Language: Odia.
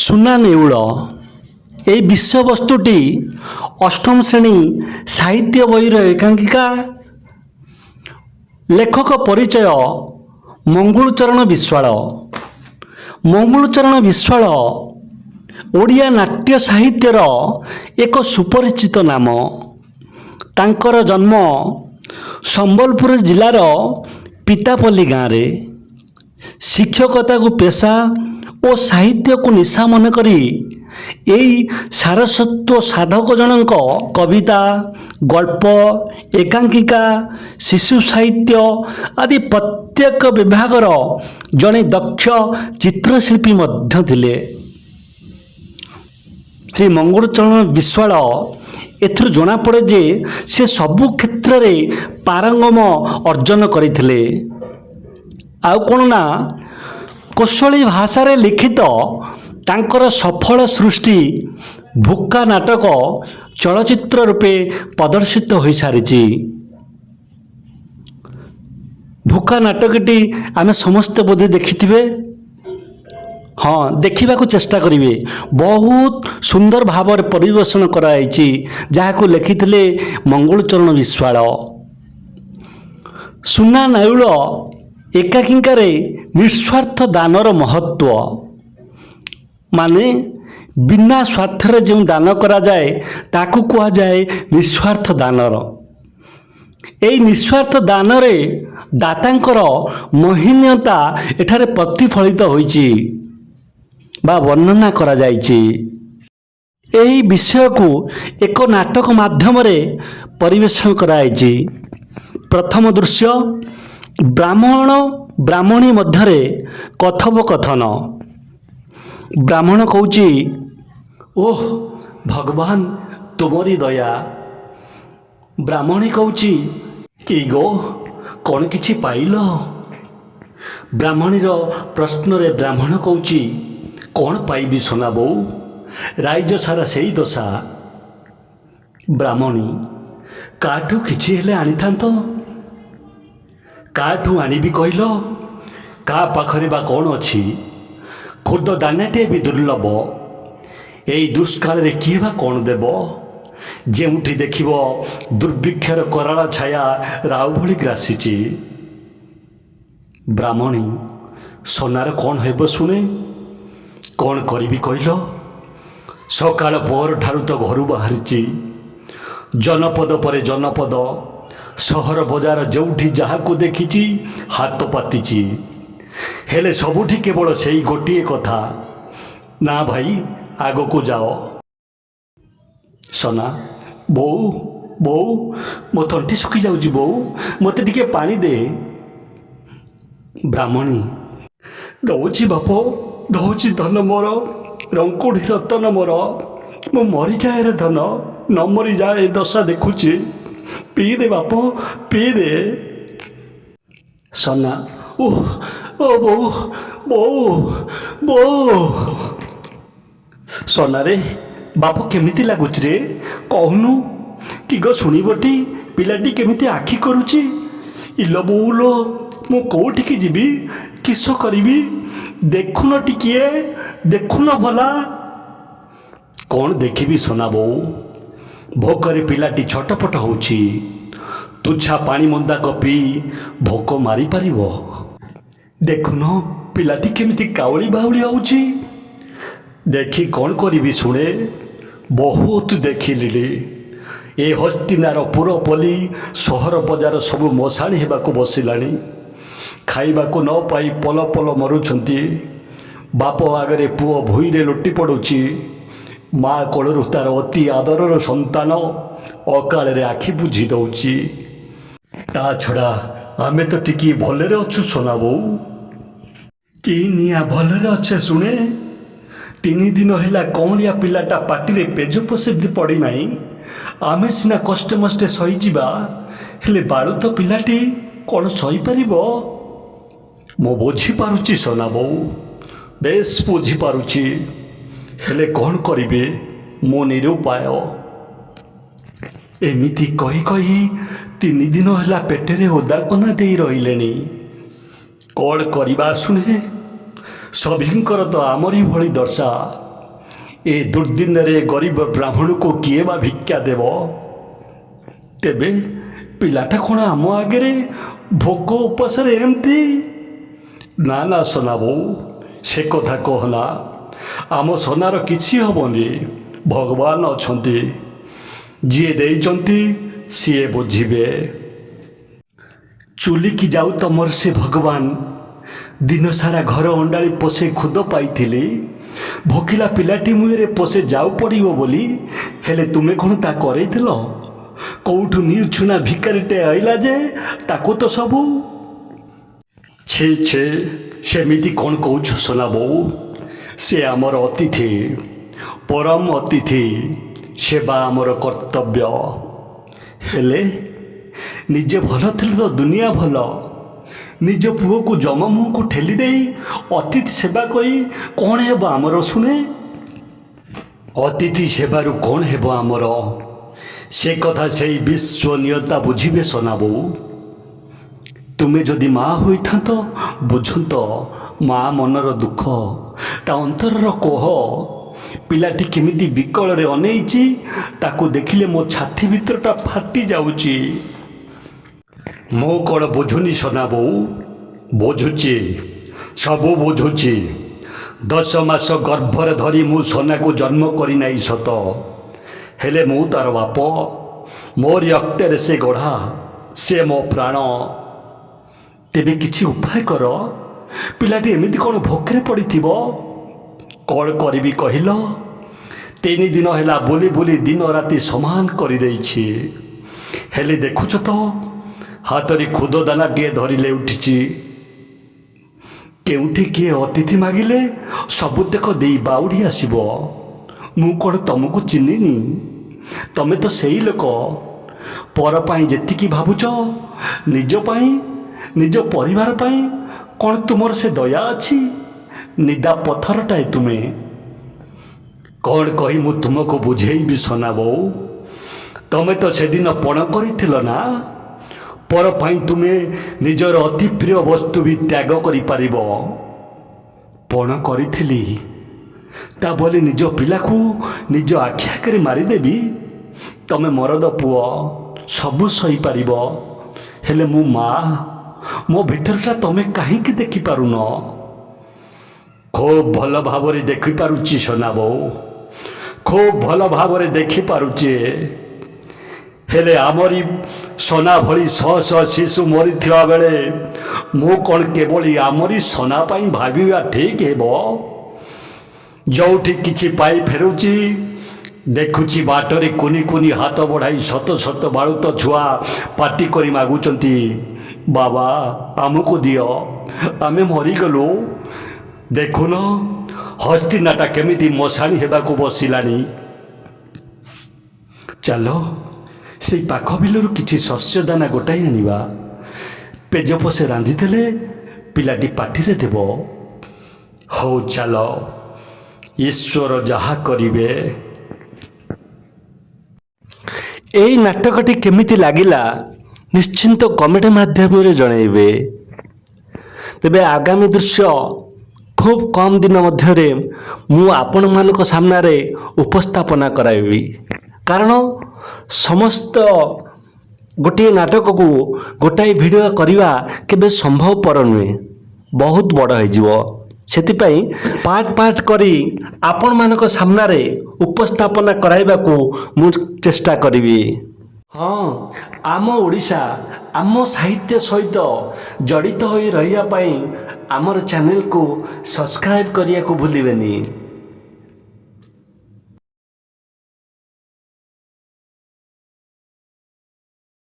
ସୁନା ନେଉଳ ଏହି ବିଷୟବସ୍ତୁଟି ଅଷ୍ଟମ ଶ୍ରେଣୀ ସାହିତ୍ୟ ବହିର ଏକାଙ୍କିକା। ଲେଖକ ପରିଚୟ ମଙ୍ଗୁଳୁଚରଣ ବିଶ୍ୱାଳ। ମଙ୍ଗୁଳୁଚରଣ ବିଶ୍ୱାଳ ଓଡ଼ିଆ ନାଟ୍ୟ ସାହିତ୍ୟର ଏକ ସୁପରିଚିତ ନାମ। ତାଙ୍କର ଜନ୍ମ ସମ୍ବଲପୁର ଜିଲ୍ଲାର ପିତାପଲ୍ଲୀ ଗାଁରେ। ଶିକ୍ଷକତାକୁ ପେଶା ଓ ସାହିତ୍ୟକୁ ନିଶା ମନେକରି ଏହି ସାରସ୍ୱତ ସାଧକ ଜଣଙ୍କ କବିତା, ଗଳ୍ପ, ଏକାଙ୍କିକା, ଶିଶୁ ସାହିତ୍ୟ ଆଦି ପ୍ରତ୍ୟେକ ବିଭାଗର ଜଣେ ଦକ୍ଷ ଚିତ୍ରଶିଳ୍ପୀ ମଧ୍ୟ ଥିଲେ। ଶ୍ରୀ ମଙ୍ଗୁଳୁଚରଣ ବିଶ୍ୱାଳ ଏଥିରୁ ଜଣାପଡ଼େ ଯେ ସେ ସବୁ କ୍ଷେତ୍ରରେ ପାରଙ୍ଗମ ଅର୍ଜନ କରିଥିଲେ। ଆଉ କ'ଣ ନା, କୋଶଳୀ ଭାଷାରେ ଲିଖିତ ତାଙ୍କର ସଫଳ ସୃଷ୍ଟି ଭୁକା ନାଟକ ଚଳଚ୍ଚିତ୍ର ରୂପେ ପ୍ରଦର୍ଶିତ ହୋଇସାରିଛି। ଭୁକା ନାଟକଟି ଆମେ ସମସ୍ତେ ବୋଧେ ଦେଖିଥିବେ। ହଁ, ଦେଖିବାକୁ ଚେଷ୍ଟା କରିବେ। ବହୁତ ସୁନ୍ଦର ଭାବରେ ପରିବେଷଣ କରାଯାଇଛି, ଯାହାକୁ ଲେଖିଥିଲେ ମଙ୍ଗୁଳୁଚରଣ ବିଶ୍ୱାଳ। ସୁନା ନେଉଳ ଏକାଙ୍କିକାରେ ନିଃସ୍ୱାର୍ଥ ଦାନର ମହତ୍ଵ, ମାନେ ବିନା ସ୍ୱାର୍ଥରେ ଯେଉଁ ଦାନ କରାଯାଏ ତାକୁ କୁହାଯାଏ ନିଃସ୍ୱାର୍ଥ ଦାନର। ଏହି ନିଃସ୍ୱାର୍ଥ ଦାନରେ ଦାତାଙ୍କର ମହିନୀୟତା ଏଠାରେ ପ୍ରତିଫଳିତ ହୋଇଛି ବା ବର୍ଣ୍ଣନା କରାଯାଇଛି। ଏହି ବିଷୟକୁ ଏକ ନାଟକ ମାଧ୍ୟମରେ ପରିବେଷଣ କରାଯାଇଛି। ପ୍ରଥମ ଦୃଶ୍ୟ, ବ୍ରାହ୍ମଣ ବ୍ରାହ୍ମଣୀ ମଧ୍ୟରେ କଥୋପକଥନ। ବ୍ରାହ୍ମଣ କହୁଛି, ଓଃ ଭଗବାନ ତୁମରି ଦୟା। ବ୍ରାହ୍ମଣୀ କହୁଛି, କି ଗୋ, କ'ଣ କିଛି ପାଇଲ? ବ୍ରାହ୍ମଣୀର ପ୍ରଶ୍ନରେ ବ୍ରାହ୍ମଣ କହୁଛି, କ'ଣ ପାଇବି ସୁନା ବୋଉ, ରାଇଜ ସାରା ସେଇ ଦଶା। ବ୍ରାହ୍ମଣୀ, କାଠୁ କିଛି ହେଲେ ଆଣିଥାନ୍ତ। କାଠୁ ଆଣିବି କହିଲ? କାହା ପାଖରେ ବା କ'ଣ ଅଛି? ଖୁଦ ଦାନାଟିଏ ବି ଦୁର୍ଲଭ। ଏଇ ଦୁଷ୍କାଳରେ କିଏ ବା କ'ଣ ଦେବ? ଯେଉଁଠି ଦେଖିବ ଦୁର୍ଭିକ୍ଷର କରାଳ ଛାୟା ରାଉ ଭଳି ଗ୍ରାସିଛି। ବ୍ରାହ୍ମଣୀ, সোନାର କ'ଣ ହେବ ଶୁଣେ? କ'ଣ କରିବି କହିଲ? ସକାଳ ପହର ଠାରୁ ତ ଘରୁ ବାହାରିଛି। ଜନପଦ ପରେ ଜନପଦ, ସହର ବଜାର ଯେଉଁଠି ଯାହାକୁ ଦେଖିଛି ହାତ ପାତିଛି। ହେଲେ ସବୁଠି କେବଳ ସେଇ ଗୋଟିଏ କଥା, ନା ଭାଇ ଆଗକୁ ଯାଅ। ସନା, ବୋଉ ବୋଉ, ମୋ ତଣ୍ଟି ଶୁଖି ଯାଉଛି ବୋଉ, ମୋତେ ଟିକେ ପାଣି ଦେ। ବ୍ରାହ୍ମଣୀ, ଦଉଛି ବାପ, ଦଉଛି ଧନ ମୋର, ରଙ୍କୁଢ଼ି ରତନ ମୋର। ମୁଁ ମରିଯାଏ ରେ ଧନ, ନ ମରିଯାଏ ଏ ଦଶା ଦେଖୁଛି। ପିଇ ଦେ ବାପ, ପିଇ ଦେ। ସନା, ଓ ବୋଉ ବୋଉ ବୋଉ। ସନାରେ, ବାପ କେମିତି ଲାଗୁଛି ରେ, କହୁନୁ? କି ଗୋ ଶୁଣିବଟି, ପିଲାଟି କେମିତି ଆଖି କରୁଛି। ଇଲୋ ବୋଉଲୋ, ମୁଁ କୋଉଠିକି ଯିବି, କିସ କରିବି? ଦେଖୁନ ଟିକିଏ, ଦେଖୁନ ଭଲା। କ'ଣ ଦେଖିବି ସନା ବୋଉ? ଭୋକରେ ପିଲାଟି ଛଟପଟ ହେଉଛି। ତୁଚ୍ଛା ପାଣି ମୁନ୍ଦାକ ପିଇ ଭୋକ ମାରିପାରିବ? ଦେଖୁନ ପିଲାଟି କେମିତି କାଉଳି ବାଉଳି ହେଉଛି। ଦେଖି କ'ଣ କରିବି ଶୁଣେ? ବହୁତ ଦେଖିଲିଣି। ଏ ହସ୍ତିନାର ପୁରପଲ୍ଲୀ ସହର ବଜାର ସବୁ ମଶାଣି ହେବାକୁ ବସିଲାଣି। ଖାଇବାକୁ ନ ପାଇ ପଲ ପଲ ମରୁଛନ୍ତି। ବାପ ଆଗରେ ପୁଅ ଭୂଇଁରେ ଲୋଟି ପଡ଼ୁଛି। ମା କୋଳରୁ ତାର ଅତି ଆଦରର ସନ୍ତାନ ଅକାଳରେ ଆଖି ବୁଝି ଦେଉଛି। ତା ଛଡ଼ା ଆମେ ତ ଟିକିଏ ଭଲରେ ଅଛୁ ସନା ବୋଉ। କି ନିଆଁ ଭଲରେ ଅଛେ ଶୁଣେ? 3 ଦିନ ହେଲା କଅଁଳିଆ ପିଲାଟା ପାଟିରେ ପେଜ ପଶି ପଡ଼ିନାହିଁ। ଆମେ ସିନା କଷ୍ଟେ ମଷ୍ଟେ ସହିଯିବା, ହେଲେ ବାଳୁତ ପିଲାଟି କ'ଣ ସହିପାରିବ? ମୁଁ ବୁଝିପାରୁଛି ସନା ବୋଉ, ବେଶ୍ ବୁଝିପାରୁଛି। ହେଲେ କ'ଣ କରିବେ, ମୁଁ ନିରୁପାୟ। ଏମିତି କହି କହି 3 ଦିନ ହେଲା ପେଟରେ ଓଦାକନା ଦେଇ ରହିଲେଣି। କ'ଣ କରିବା ଶୁଣେ? ସଭିଙ୍କର ତ ଆମରି ଭଳି ଦଶା। ଏ ଦୁର୍ଦିନରେ ଗରିବ ବ୍ରାହ୍ମଣକୁ କିଏ ବା ଭିକ୍ଷା ଦେବ? ତେବେ ପିଲାଟା କ'ଣ ଆମ ଆଗରେ ଭୋକ ଉପାସରେ ଏମିତି? ନା ନା ସନା ବୋଉ, ସେ କଥା କହନା। ଆମ ସନାର କିଛି ହେବନି। ଭଗବାନ ଅଛନ୍ତି, ଯିଏ ଦେଇଛନ୍ତି ସିଏ ବୁଝିବେ। ଚୁଲିକି ଯାଉ ତମର ସେ ଭଗବାନ। ଦିନସାରା ଘର ଅଣ୍ଡାଳି ପୋଷେ ଖୁଦ ପାଇଥିଲି। ଭୋକିଲା ପିଲାଟି ମୁହଁରେ ପୋଷେ ଯାଉ ପଡ଼ିବ ବୋଲି, ହେଲେ ତୁମେ କ'ଣ ତା କରେଇଥିଲ? କେଉଁଠୁ ନିଉଛୁନା ଭିକାରୀଟେ ଆଇଲା ଯେ ତାକୁ ତ ସବୁ। ଛେ ଛେ, ସେମିତି କ'ଣ କହୁଛ ସନା ବୋଉ? ସେ ଆମର ଅତିଥି, ପରମ ଅତିଥି। ସେବା ଆମର କର୍ତ୍ତବ୍ୟ। ହେଲେ ନିଜେ ଭଲ ଥିଲେ ତ ଦୁନିଆ ଭଲ। ନିଜ ପୁଅକୁ ଜମ ମୁହଁକୁ ଠେଲି ଦେଇ ଅତିଥି ସେବା କରି କ'ଣ ହେବ ଆମର ଶୁଣେ? ଅତିଥି ସେବାରୁ କ'ଣ ହେବ ଆମର? ସେ କଥା ସେଇ ବିଶ୍ୱନିୟତା ବୁଝିବେ ସନା ବୋଉ। ତୁମେ ଯଦି ମା ହୋଇଥାନ୍ତ ବୁଝନ୍ତ ମା ମନର ଦୁଃଖ, ତା ଅନ୍ତରର କୋହ। ପିଲାଟି କେମିତି ବିକଳରେ ଅନେଇଛି, ତାକୁ ଦେଖିଲେ ମୋ ଛାତି ଭିତରଟା ଫାଟି ଯାଉଛି। ମୁଁ କ'ଣ ବୁଝୁନି ସନା ବୋଉ? ବୁଝୁଛି, ସବୁ ବୁଝୁଛି। 10 ମାସ ଗର୍ଭରେ ଧରି ମୁଁ ସନାକୁ ଜନ୍ମ କରିନାହିଁ ସତ, ହେଲେ ମୁଁ ତାର ବାପ। ମୋରି ରକ୍ତରେ ସେ ଗଢ଼ା, ସେ ମୋ ପ୍ରାଣ। ତେବେ କିଛି ଉପାୟ କର। ପିଲାଟି ଏମିତି କ'ଣ ଭୋକରେ ପଡ଼ିଥିବ? କ'ଣ କରିବି କହିଲ? 3 ଦିନ ହେଲା ବୁଲି ବୁଲି ଦିନ ରାତି ସମାନ କରିଦେଇଛି। ହେଲେ ଦେଖୁଛ ତ, ହାତରେ ଖୁଦ ଦାନାଟିଏ ଧରିଲେ ଉଠିଛି। କେଉଁଠି କିଏ ଅତିଥି ମାଗିଲେ ସବୁତକ ଦେଇ ବାଉଡ଼ି ଆସିବ। ମୁଁ କ'ଣ ତମକୁ ଚିହ୍ନିନି? ତମେ ତ ସେଇ ଲୋକ। ପର ପାଇଁ ଯେତିକି ଭାବୁଛ, ନିଜ ପାଇଁ, ନିଜ ପରିବାର ପାଇଁ କ'ଣ ତୁମର ସେ ଦୟା ଅଛି? ନିଦା ପଥରଟାଏ ତୁମେ। କ'ଣ କହି ମୁଁ ତୁମକୁ ବୁଝେଇବି ସନା ବୋଉ? ତମେ ତ ସେଦିନ ପଣ କରିଥିଲ ନା? ପର ପାଇଁ ତୁମେ ନିଜର ଅତି ପ୍ରିୟ ବସ୍ତୁ ବି ତ୍ୟାଗ କରିପାରିବ। ପଣ କରିଥିଲି ତା ବୋଲି ନିଜ ପିଲାକୁ ନିଜ ଆଖି ଆଗରେ ମାରିଦେବି? ତମେ ମରଦ ପୁଅ, ସବୁ ସହିପାରିବ। ହେଲେ ମୁଁ ମା, ମୋ ଭିତରଟା ତମେ କାହିଁକି ଦେଖିପାରୁନ? ଖୁବ୍ ଭଲ ଭାବରେ ଦେଖିପାରୁଛି ସନା ବୋଉ, ଖୁବ୍ ଭଲ ଭାବରେ ଦେଖିପାରୁଛି। ହେଲେ ଆମରି ସନା ଭଳି ଶହ ଶହ ଶିଶୁ ମରିଥିବା ବେଳେ ମୁଁ କ'ଣ କେବଳ ଆମରି ସନା ପାଇଁ ଭାବିବା ଠିକ୍ ହେବ? ଯେଉଁଠି କିଛି ପାଇ ଫେରୁଛି, ଦେଖୁଛି ବାଟରେ କୁନି କୁନି ହାତ ବଢ଼ାଇ ଶତ ଶତ ବାଳୁତ ଛୁଆ ପାଟି କରି ମାଗୁଛନ୍ତି, ବାବା ଆମକୁ ଦିଅ, ଆମେ ମରିଗଲୁ। ଦେଖୁନ ହସ୍ତିନାଟା କେମିତି ମଶାଣି ହେବାକୁ ବସିଲାଣି। ଚାଲ ସେଇ ପାଖ ବିଲରୁ କିଛି ଶସ୍ୟ ଦାନା ଗୋଟାଇ ଆଣିବା। ପେଜ ପୋଷେ ରାନ୍ଧିଦେଲେ ପିଲାଟି ପାଟିରେ ଦେବ। ହଉ ଚାଲ, ଈଶ୍ୱର ଯାହା କରିବେ। ଏଇ ନାଟକଟି କେମିତି ଲାଗିଲା ନିଶ୍ଚିନ୍ତ କମେଣ୍ଟ ମାଧ୍ୟମରେ ଜଣାଇବେ। ତେବେ ଆଗାମୀ ଦୃଶ୍ୟ ଖୁବ୍ କମ୍ ଦିନ ମଧ୍ୟରେ ମୁଁ ଆପଣମାନଙ୍କ ସାମ୍ନାରେ ଉପସ୍ଥାପନା କରାଇବି। କାରଣ ସମସ୍ତ ଗୋଟିଏ ନାଟକକୁ ଗୋଟାଏ ଭିଡ଼ିଓ କରିବା କେବେ ସମ୍ଭବପର ନୁହେଁ, ବହୁତ ବଡ଼ ହୋଇଯିବ। ସେଥିପାଇଁ ପାର୍ଟ ପାର୍ଟ କରି ଆପଣମାନଙ୍କ ସାମ୍ନାରେ ଉପସ୍ଥାପନା କରାଇବାକୁ ମୁଁ ଚେଷ୍ଟା କରିବି। ହଁ, ଆମ ଓଡ଼ିଶା, ଆମ ସାହିତ୍ୟ ସହିତ ଜଡ଼ିତ ହୋଇ ରହିବା ପାଇଁ ଆମର ଚ୍ୟାନେଲକୁ ସବସ୍କ୍ରାଇବ୍ କରିବାକୁ ଭୁଲିବେନି।